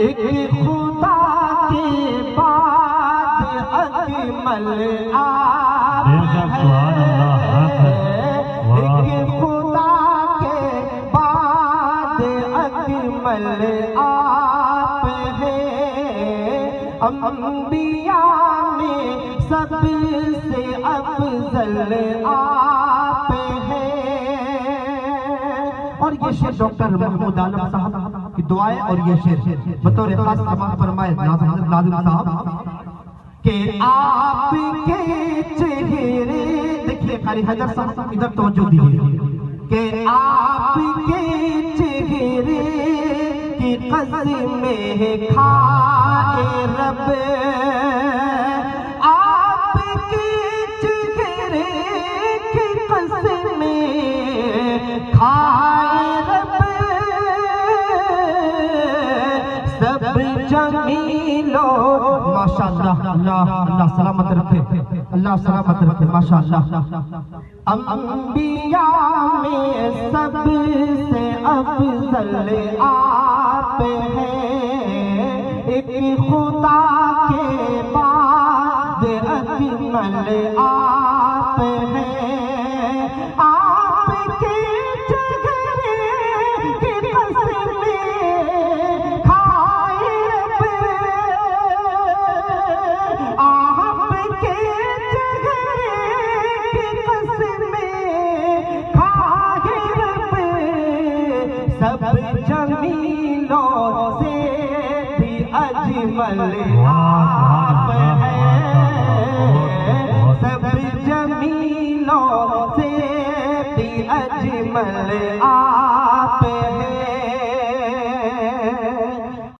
एक खुदा के बाद अजमल आप है, एक खुदा के बाद अजमल आप है, अंबिया में सबसे अफजल आप है। और ये शेर डॉक्टर महमूद आलम साहब की दुआएं और ये शेर बतौर खास समाअत फरमाए नाज़िम साहब के आपके चेहरे, देखिए कारी हैदर साहब इधर तवज्जो दीजिए, के आपके चेहरे की कसमें खाए रब, आपके चेहरे की कसमें खाए रब, सब जमीलो माशाअल्लाह, अल्लाह सलामत रखे, अल्लाह सलामत रखे माशाअल्लाह। अंबिया में सबसे अफजल आप हैं, एक खुदा के बाद अजमल आप हैं, आपके चेहरे की कसमें खाए रब, आपके चेहरे की कसमें खाए रब, सब जमीलों से भी अजमल आप हैं, सब जमीलों से भी अजमल आप हैं।